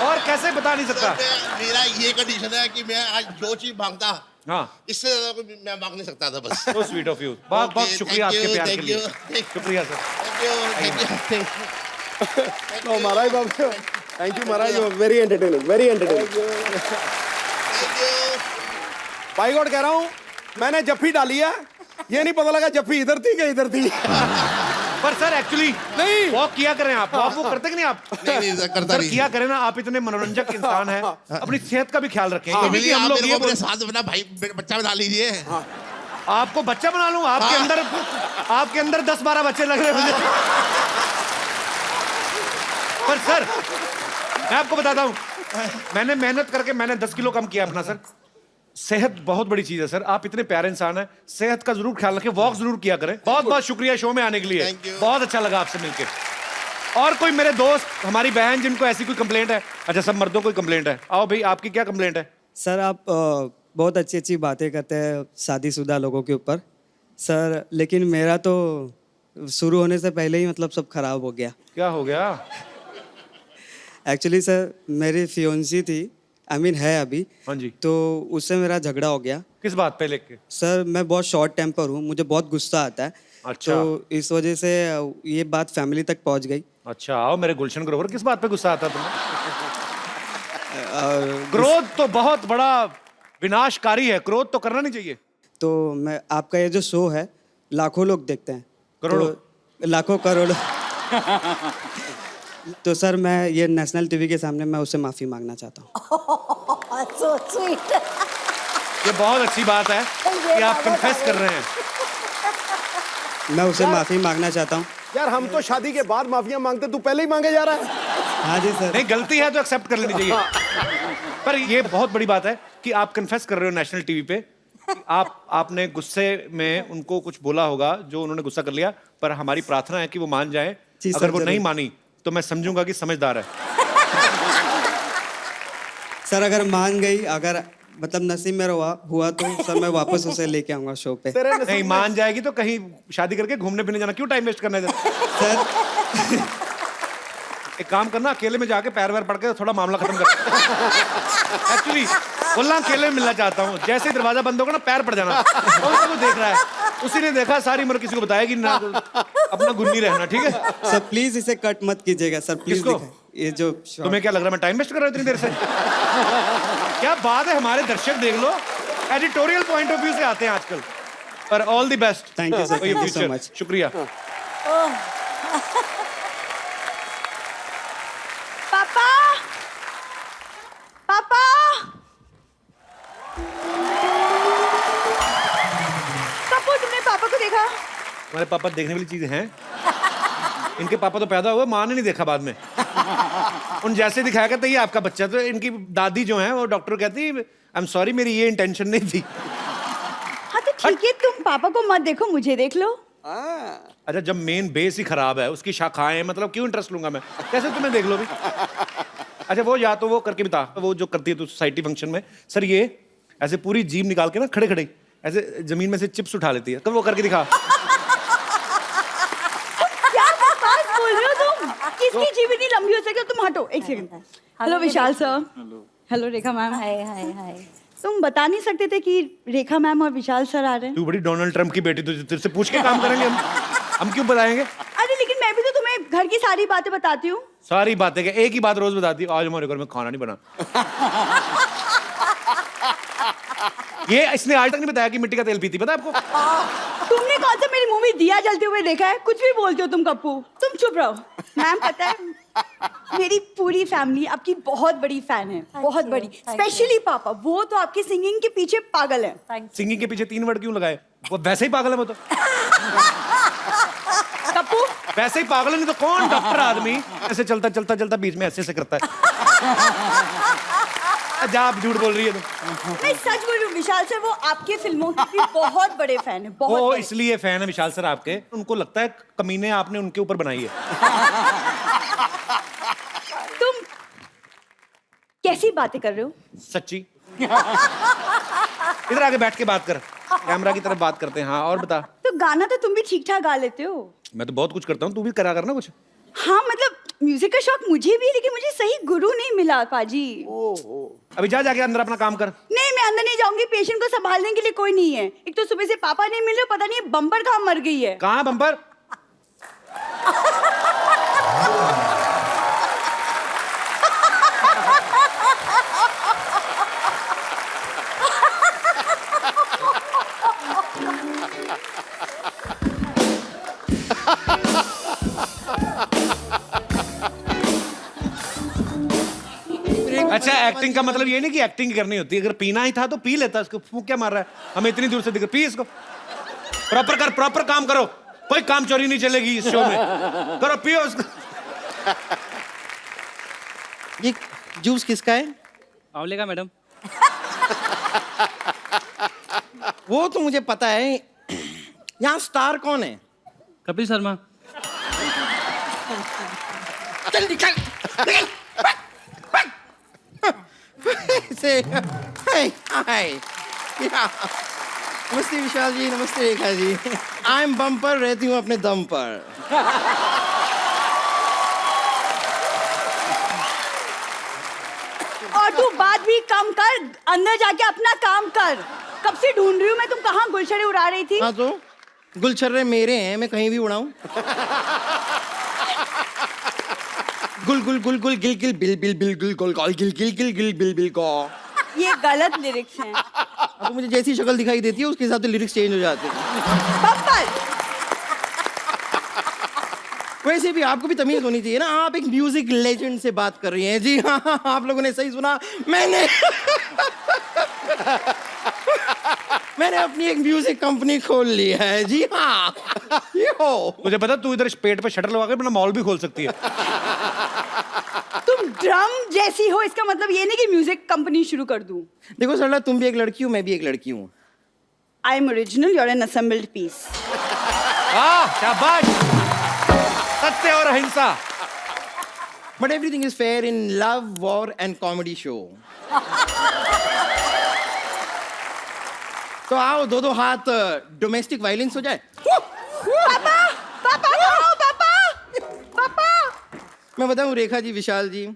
और कैसे बता नहीं सकता। मेरा ये कंडीशन है कि मैं आज जो चीज मांगता, हाँ, इससे ज्यादा कोई मैं मांग नहीं सकता था बस। So sweet of you। बहुत बहुत शुक्रिया आपके प्यार के लिए। शुक्रिया सर। नो महाराज बाबू, thank you Maharaj, you very entertaining, very entertaining. भाई गॉड कह रहा हूँ, मैंने जफ्फी डाली है, ये नहीं पता लगा जफ्फी इधर थी कि इधर थी। पर सर एक्चुअली नहीं, वॉक किया करें आप। वॉक वो करते कि नहीं आप? नहीं करता नहीं। किया करें ना, आप इतने मनोरंजक इंसान हैं, अपनी सेहत का भी ख्याल रखें। हाँ, क्योंकि हम लोग ये अपने साथ अपना भाई बच्चा बना लीजिए। हाँ। आपको बच्चा बना लूं? आपके अंदर 10-12 बच्चे लग रहे हैं मुझे। पर सर मैं आपको बताता हूं, मैंने मेहनत करके मैंने 10 किलो कम किया अपना। सर सेहत बहुत बड़ी चीज है सर, आप इतने प्यारे इंसान हैं, सेहत का जरूर ख्याल रखें, वॉक जरूर किया करें। बहुत बहुत शुक्रिया शो में आने के लिए, बहुत अच्छा लगा आपसे मिलकर। और कोई मेरे दोस्त, हमारी बहन जिनको ऐसी कोई कंप्लेंट है? अच्छा सब मर्दों को कंप्लेंट है, आओ भाई आपकी क्या कंप्लेंट है? सर आप बहुत अच्छी अच्छी बातें करते हैं शादीशुदा लोगों के ऊपर सर, लेकिन मेरा तो शुरू होने से पहले ही मतलब सब खराब हो गया। क्या हो गया? एक्चुअली सर मेरी फियोन्सी थी, है अभी। हाँ जी। तो उससे मेरा झगड़ा हो गया। किस बात पे लेके? सर मैं बहुत शॉर्ट टेम्पर हूँ, मुझे बहुत गुस्सा आता है। अच्छा। तो इस वजह से ये बात फैमिली तक पहुँच गई। अच्छा आओ मेरे गुलशन ग्रोवर, किस बात पे गुस्सा आता तुम्हें? ग्रोथ तो बहुत बड़ा विनाशकारी है, क्रोध तो करना नहीं चाहिए। तो मैं आपका ये जो शो है लाखों लोग देखते हैं, करोड़ों। तो लाखों करोड़ों तो सर मैं ये नेशनल टीवी के सामने मैं उससे माफ़ी मांगना चाहता हूँ। So sweet. ये बहुत अच्छी बात है कि आप कन्फेस कर रहे हैं। मैं उसे माफ़ी मांगना चाहता हूँ। यार हम तो शादी के बाद माफिया मांगते, तू पहले ही मांगे जा रहा है। हाँ जी सर। नहीं, गलती है तो एक्सेप्ट कर लेनी चाहिए। पर ये बहुत बड़ी बात है कि आप कन्फेस कर रहे हो नेशनल टीवी पे। आपने गुस्से में उनको कुछ बोला होगा जो उन्होंने गुस्सा कर लिया, पर हमारी प्रार्थना है कि वो मान जाए। जी सर, अगर वो जरूर। नहीं मानी तो मैं समझूंगा कि समझदार है। सर अगर मान गई, अगर मतलब नसीब में हुआ तो सर मैं वापस उसे लेके आऊंगा शो पे। नहीं मान जाएगी तो कहीं शादी करके घूमने फिरने जाना, क्यों टाइम वेस्ट करना है? सर एक काम करना, अकेले में जाके पैर वैर पड़ के थोड़ा मामला खत्म कर। एक्चुअली बोलना अकेले में मिलना चाहता हूँ। जैसे ही दरवाजा बंद होगा ना, पैर पड़ जाना। और वो देख रहा है, उसी ने देखा, सारी उम्र किसी को बताएगी ना, अपना गुन्नी रहना, ठीक है? सर प्लीज इसे कट मत कीजिएगा सर, प्लीज। किसको? ये जो तुम्हें क्या लग रहा है मैं टाइम वेस्ट कर रहा हूँ इतनी देर से? क्या बात है, हमारे दर्शक देख लो, एडिटोरियल पॉइंट ऑफ व्यू से आते हैं आजकल। पर all the best. Thank you sir, thank you so much. शुक्रिया। पापा, पापा, कपूर, तुमने पापा को देखा? हमारे पापा देखने वाली चीज हैं। इनके पापा तो पैदा हुए, माँ ने नहीं देखा बाद में। उन जैसे दिखाया करता ये आपका बच्चा। तो इनकी दादी जो है वो डॉक्टर कहती आई एम सॉरी, मेरी ये इंटेंशन नहीं थी। हाँ तो ठीक है, तुम पापा को मत देखो, मुझे देख लो। अच्छा, जब मेन बेस ही खराब है, उसकी शाखाएं, मतलब क्यों इंटरेस्ट लूंगा मैं? कैसे तुम्हें देख लो भी? अच्छा वो या तो वो करके बता, वो जो करती है तो सोसाइटी फंक्शन में, सर ये ऐसे पूरी जीभ निकाल के ना खड़े खड़े ऐसे जमीन में से चिप्स उठा लेती है, कब वो करके दिखा। क्या बकवास बोल रहे हो तुम? किसकी जीभ इतनी लंबी हो सकती? तुम हटो एक सेकंड। हेलो विशाल सर। हेलो रेखा मैम। हाय हाय हाय। तुम बता नहीं सकते थे कि रेखा मैम और विशाल सर आ रहे हैं? तू बड़ी डोनाल्ड ट्रम्प की बेटी, तुझे तेरे से पूछ के काम करेंगे हम क्यों बताएंगे? अरे लेकिन मैं भी तो तुम्हें घर की सारी बातें बताती हूँ। सारी बातें क्या, एक ही बात रोज बताती है, आज हमारे घर में खाना नहीं बना। ये इसने आज तक नहीं बताया कि मिट्टी का तेल पीती, पता है आपको? तुमने कौन सा मेरी मुंह में दिया जलते हुए देखा है? कुछ भी बोलते हो तुम कप्पू। तुम चुप रहो। मैम पता है मेरी पूरी फैमिली आपकी बहुत बड़ी फैन है, बहुत बड़ी। स्पेशली पापा, वो तो आपकी सिंगिंग के पीछे पागल है। सिंगिंग के पीछे 3 वर्ड क्यों लगाए? वो वैसे ही पागल है वो तो। कप्पू वैसे ही पागल है, नहीं तो कौन डॉक्टर आदमी ऐसे चलता चलता चलता बीच में ऐसे करता है। जा, आप झूठ बोल रही है तुम। मैं सच बोल रही हूँ विशाल सर, वो आपके फिल्मों के भी बहुत बड़े फैन है, बहुत वो बड़े। इसलिए फैन है विशाल सर आपके, उनको लगता है कमीने आपने उनके ऊपर बनाई है। तुम कैसी बातें कर रहे हो? सच्ची। इधर आके बैठ के बात कर, कैमरा की तरफ बात करते हैं। हाँ और बता। तो गाना तो तुम भी ठीक ठाक गा लेते हो। मैं तो बहुत कुछ करता हूँ, तू भी करा करना कुछ। हाँ मतलब म्यूजिक का शौक मुझे भी है, लेकिन मुझे सही गुरु नहीं मिला पाजी। अभी जा जाके अंदर अपना काम कर। नहीं मैं अंदर नहीं जाऊंगी, पेशेंट को संभालने के लिए कोई नहीं है। एक तो सुबह से पापा नहीं मिल रहे, पता नहीं बम्पर कहाँ मर गई है। कहाँ बम्पर? अच्छा, एक्टिंग का मतलब ये नहीं कि एक्टिंग करनी होती है। अगर पीना ही था तो पी लेता, इसको फूंक क्या मार रहा है? हमें इतनी दूर से दिख, पी इसको। प्रॉपर कर, प्रॉपर काम करो, कोई काम चोरी नहीं चलेगी इस शो में। करो, पियो उसको। ये जूस किसका है? आंवले का मैडम। वो तो मुझे पता है। यहाँ स्टार कौन है? कपिल शर्मा। चल निकल, निकल। से हाय हाय। नमस्ते विशाल जी, नमस्ते Rekha ji. I am bumper, रहती हूँ अपने दम पर। और तू बात भी कम कर, अंदर जाके अपना काम कर। कब से ढूंढ रही हूँ मैं, तुम कहाँ गुलशरे उड़ा रही थी? हाँ तो गुलछर्रे मेरे हैं, मैं कहीं भी उड़ाऊं। Gul Gul Gul Gul Gill Gill bill bill bill Gul Gul Gul Gill Gill Gill Gill bill bill गो। ये गलत लिरिक्स हैं। अब तो मुझे जैसी शक्ल दिखाई देती है उसके हिसाब से लिरिक्स चेंज हो जाते हैं। बब्बर वैसे भी आपको भी तमीज होनी चाहिए ना, आप एक म्यूजिक लेजेंड से बात कर रही हैं। जी हाँ, आप लोगों ने सही सुना, मैंने मैंने अपनी एक म्यूजिक कंपनी खोल ली है। जी हाँ, ये हो। मुझे पता तू इधर पेट पे शटर लगा के अपना मॉल भी खोल सकती है। तुम ड्रम जैसी हो, इसका मतलब ये नहीं कि म्यूजिक कंपनी शुरू कर दूं। देखो सरला, तुम भी एक लड़की हो, मैं भी एक लड़की हूँ। I am original, you are an assembled piece. शाबाश, सत्य और अहिंसा। But everything is fair in love, war and comedy show. तो आओ दो दो हाथ डोमेस्टिक वायलेंस हो जाए। पापा पापा पापा पापा। मैं बताऊं रेखा जी, विशाल जी,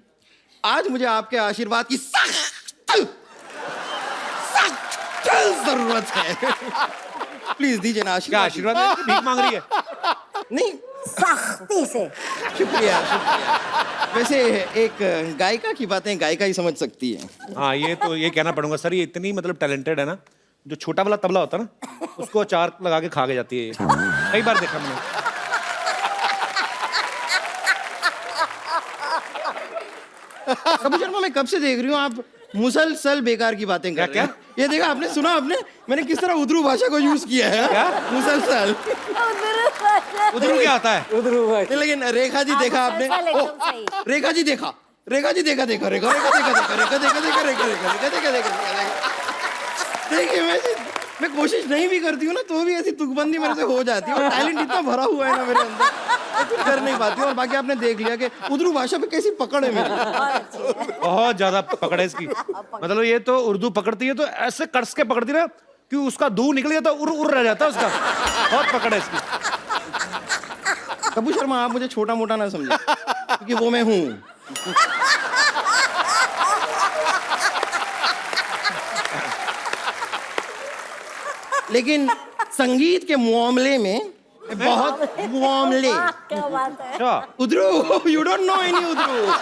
आज मुझे आपके आशीर्वाद की सख्त जरूरत है। प्लीज दीजिए ना क्या आशीर्वाद। आशीर्वाद है? भीख मांग रही है? नहीं, सख्ती से। शुक्रिया शुक्रिया। वैसे एक गायिका की बातें गायिका ही समझ सकती है। हाँ, ये कहना पड़ूंगा सर, ये इतनी मतलब टैलेंटेड है ना, जो छोटा वाला तबला होता है ना, उसको अचार लगा के खा के जाती है। कई बार देखा मैंने। कबीर शर्मा, मैं कब से देख रही हूँ आप मुसलसल बेकार की बातें कर रहे हैं। ये देखा आपने, सुना आपने मैंने किस तरह उद्रू भाषा को यूज किया है? क्या? मुसलसल। उधर क्या आता है? नहीं, लेकिन रेखा जी देखा आपने? रेखा जी देखा, रेखा जी देखा, देखा रेखा, रेखा देखा, देखा रेखा, देखा देखा, रेखा रेखा, रेखा देखा, देखा। देखिए, मैं कोशिश नहीं भी करती हूँ ना, तो भी ऐसी तुकबंदी मेरे से हो जाती है। और टैलेंट इतना भरा हुआ है ना मेरे अंदर, मैं कुछ कर नहीं पाती हूँ। और बाकी आपने देख लिया कि उर्दू भाषा पे कैसी पकड़ है मेरी। बहुत ज्यादा पकड़ है इसकी। मतलब ये तो उर्दू पकड़ती है तो ऐसे कस के पकड़ती ना कि उसका दू निकल जाता, उर उर रह जाता उसका। बहुत पकड़ है इसकी। कबीर शर्मा, आप मुझे छोटा मोटा ना समझे, क्योंकि वो मैं हूँ। लेकिन संगीत के मामले में बहुत मामले। क्या बात है। उधरू, यू डोंट नो एनी उधरू।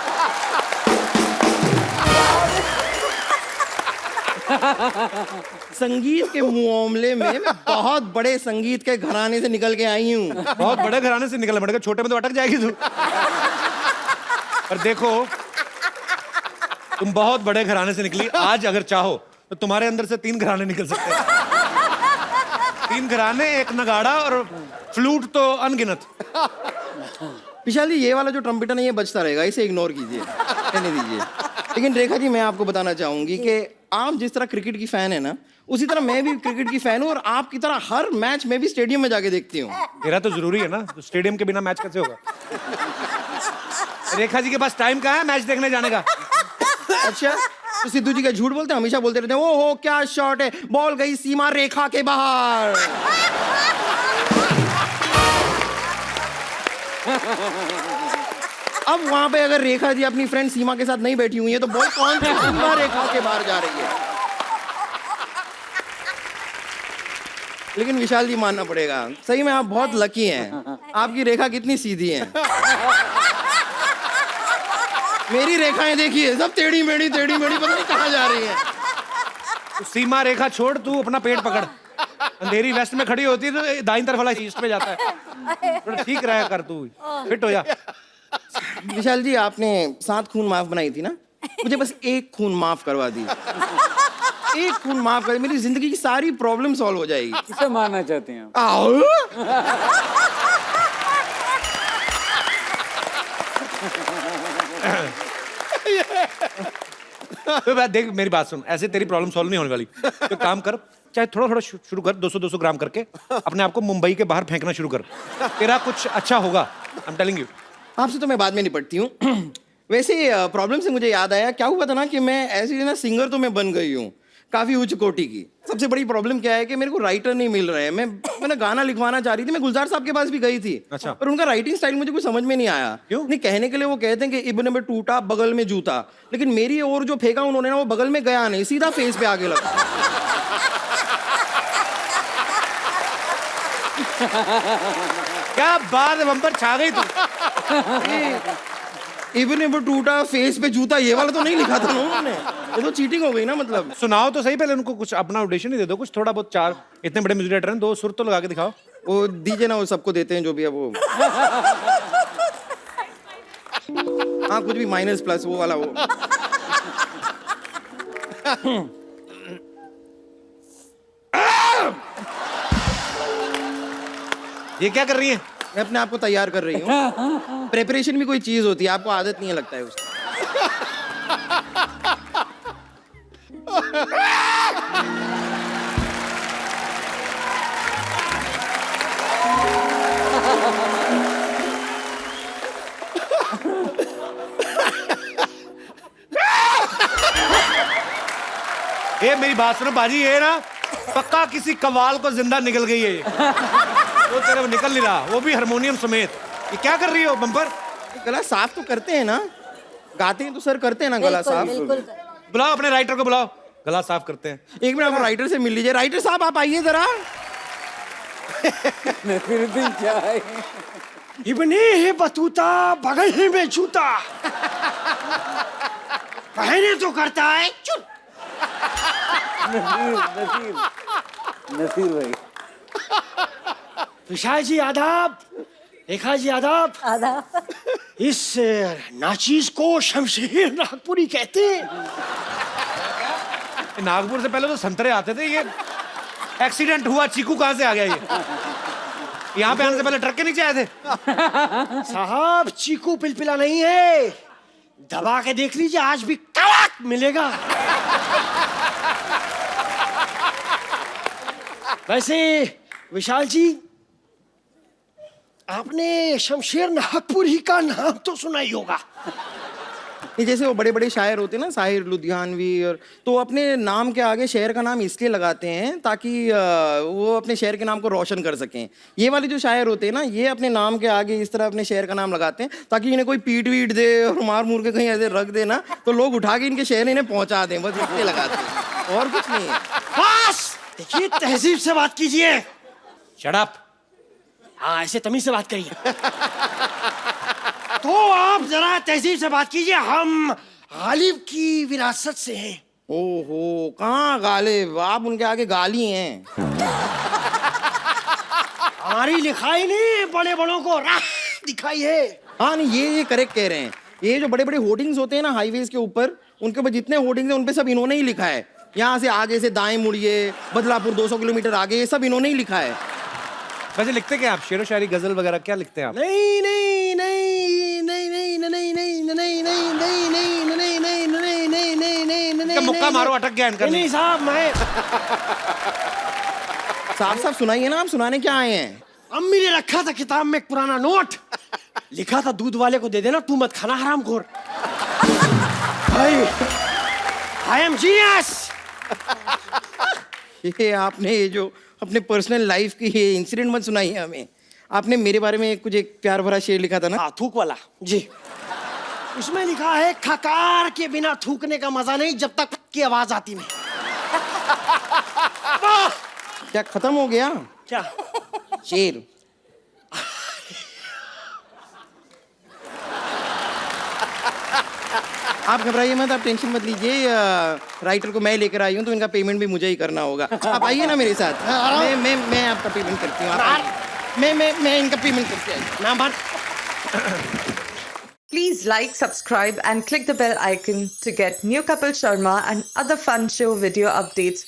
संगीत के मामले में मैं बहुत बड़े संगीत के घराने से निकल के आई हूँ। बहुत बड़े घराने से निकल पड़ेगा, छोटे में तो अटक जाएगी तू। पर देखो, तुम बहुत बड़े घराने से निकली। आज अगर चाहो तो तुम्हारे अंदर से 3 घराने निकल सकते हैं। 3 घराने, एक नगाड़ा और फ्लूट तो अनगिनत। विशाल जी, ये वाला जो ट्रम्पेटर है ये बजता रहेगा, इसे इग्नोर कीजिए, रहने दीजिए। लेकिन रेखा जी, मैं आपको बताना चाहूंगी कि आप जिस तरह क्रिकेट की फैन है ना, उसी तरह मैं भी क्रिकेट की फैन हूँ। और आपकी तरह हर मैच में भी स्टेडियम में जाके देखती हूँ। तेरा तो जरूरी है ना, तो स्टेडियम के बिना मैच कैसे होगा? रेखा जी के पास टाइम कहाँ है मैच देखने जाने का? अच्छा, तो सिद्धू जी का झूठ बोलते हैं, हमेशा बोलते रहते हैं, ओ हो क्या शॉट है, बॉल गई सीमा रेखा के बाहर। अब वहां पे अगर रेखा जी अपनी फ्रेंड सीमा के साथ नहीं बैठी हुई है, तो बॉल कौन सी सीमा रेखा के बाहर जा रही है? लेकिन विशाल जी, मानना पड़ेगा, सही में आप बहुत लकी हैं। आपकी रेखा कितनी सीधी है। मेरी रेखाएं देखिए, सब टेढ़ी मेढ़ी पता नहीं कहाँ जा रही है। तो सीमा रेखा छोड़, तू अपना पेट पकड़। अंधेरी वेस्ट में खड़ी होती है तो दाईं तरफ वाला ईस्ट में जाता है। थोड़ा ठीक रहा कर, तू फिट हो जा। विशाल जी, आपने 7 खून माफ बनाई थी ना, मुझे बस 1 खून माफ करवा दी। 1 खून माफ कर, मेरी जिंदगी की सारी प्रॉब्लम सॉल्व हो जाएगी। किसे मारना चाहते हैं आप? आओ। तो बात देख, मेरी बात सुन, ऐसे तेरी प्रॉब्लम सॉल्व नहीं होने वाली। तो काम कर, चाहे थोड़ा थोड़ा शुरू कर, 200-200 ग्राम करके अपने आप को मुंबई के बाहर फेंकना शुरू कर। तेरा कुछ अच्छा होगा, आई एम टेलिंग यू। आपसे तो मैं बाद में निपटती हूँ। वैसे प्रॉब्लम से मुझे याद आया, क्या हुआ था ना कि मैं ऐसी ना सिंगर तो मैं बन गई हूँ, काफी उच्च कोटि की। सबसे बड़ी प्रॉब्लम क्या है कि मेरे को राइटर नहीं मिल रहे हैं। मैंने गाना लिखवाना चाह रही थी, मैं गुलजार साहब के पास भी गई थी। अच्छा। पर उनका राइटिंग स्टाइल मुझे कुछ समझ में नहीं आया। क्यों? नहीं, कहने के लिए वो कहते हैं कि इब्न में टूटा बगल में जूता, लेकिन मेरी और जो फेंका उन्होंने ना, वो बगल में गया नहीं, सीधा फेस पे आगे लगा। क्या बात है, बम्पर छा गई तू। इब्न में टूटा फेस पे जूता, ये वाला तो नहीं लिखा था ना उन्होंने। ये तो चीटिंग हो गई ना मतलब। सुनाओ तो सही, पहले उनको कुछ अपना ऑडिशन ही दे दो, कुछ थोड़ा बहुत। चार इतने बड़े म्यूजिक डायरेक्टर हैं, 2 सुर तो लगा के दिखाओ। वो दीजिए ना, वो सबको देते हैं जो भी है वो। हाँ कुछ भी माइनस प्लस वो वाला वो। ये क्या कर रही है? मैं अपने आप को तैयार कर रही हूँ। प्रेपरेशन भी कोई चीज होती है, आपको आदत नहीं है लगता है उसकी। ये मेरी बात सुनो बाजी, ये ना पक्का किसी कवाल को जिंदा निकल गई है ये। वो तेरे निकल नहीं रहा, वो भी हारमोनियम समेत। ये क्या कर रही हो बम्पर? गला साफ तो करते हैं ना, गाते हैं तो सर करते हैं ना गला साफ। बुलाओ अपने राइटर को, बुलाओ, गला साफ करते हैं। एक मिनट आप राइटर से मिल लीजिए। राइटर साहब आप आइए जरा। फिर भी क्या है? इबने है बतूता बगल ही में जूता, कहने तो करता है चुप। नसीर भाई। विशाल जी आदाब, रेखा जी आदाब। आदाब। इस नाचीज को शमशेर नागपुरी कहते हैं। नागपुर से पहले तो संतरे आते थे। ये एक्सीडेंट हुआ, चीकू कहाँ से आ गया ये? यहाँ पे आने से पहले ट्रक के नीचे आए थे। साहब चीकू पिलपिला नहीं है, दबा के देख लीजिए, आज भी कड़क मिलेगा। वैसे विशाल जी, आपने शमशेर नागपुरी का नाम तो सुना ही होगा। ये जैसे वो बड़े बड़े शायर होते हैं ना, साहिर लुधियानवी, और तो अपने नाम के आगे शहर का नाम इसलिए लगाते हैं ताकि वो अपने शहर के नाम को रोशन कर सकें। ये वाले जो शायर होते हैं ना, ये अपने नाम के आगे इस तरह अपने शहर का नाम लगाते हैं ताकि इन्हें कोई पीट वीट दे और मार मूर के कहीं ऐसे रख दे ना, तो लोग उठा के इनके शहर इन्हें पहुंचा दें, बस इसलिए लगाते हैं, और कुछ नहीं है। बस देखिए, तहजीब से बात कीजिए। Shut up. हाँ, ऐसे तमीज से बात करिए। तो आप जरा तहजीब से बात कीजिए, हम गालिब की विरासत से हैं। ओहो, कहाँ गालिब, आप उनके आगे गाली हैं। हमारी लिखाई नहीं, बड़े बड़ों को राह दिखाई है। हाँ नहीं, ये करेक्ट कह रहे हैं। ये जो बड़े बड़े होर्डिंग्स होते हैं ना हाईवेज के ऊपर, उनके ऊपर जितने होर्डिंग्स हैं उन पे सब इन्होंने ही लिखा है। यहाँ से आगे से दाएं मुड़िए, बदलापुर 200 किलोमीटर आगे, ये सब इन्होंने ही लिखा है। वैसे लिखते क्या आप? शेर व शायरी, गजल वगैरह क्या लिखते हैं आप? नहीं नहीं नहीं नहीं नहीं नहीं नहीं नहीं नहीं नहीं नहीं नहीं नहीं नहीं नहीं नहीं नहीं नहीं। मुक्का मारो, अटक गया इनका। नहीं साहब, मैं साफ साफ सुनाइए ना, आप सुनाने क्या आए हैं? अम्मी ने रखा था किताब में एक पुराना नोट, लिखा था दूध वाले को दे देना, तू मत खाना हरामखोर। I am genius. ये आपने ये जो अपने पर्सनल लाइफ की ये इंसिडेंट मत सुनाइए हमें। आपने मेरे बारे में कुछ एक प्यार भरा शेर लिखा था ना? हाँ, थूक वाला जी। उसमें लिखा है, खकार के बिना थूकने का मजा नहीं जब तक की आवाज आती नहीं। क्या खत्म हो गया क्या शेर? आप घबराइए मत, आप टेंशन मत लीजिए। राइटर को मैं लेकर आई हूँ तो इनका पेमेंट भी मुझे ही करना होगा। आप आइए ना मेरे साथ। मैं आपका पेमेंट करती हूँ। मैं इनका पेमेंट करती हूँ। Please like, subscribe and click the bell icon to get new Kapil Sharma and other fun show video updates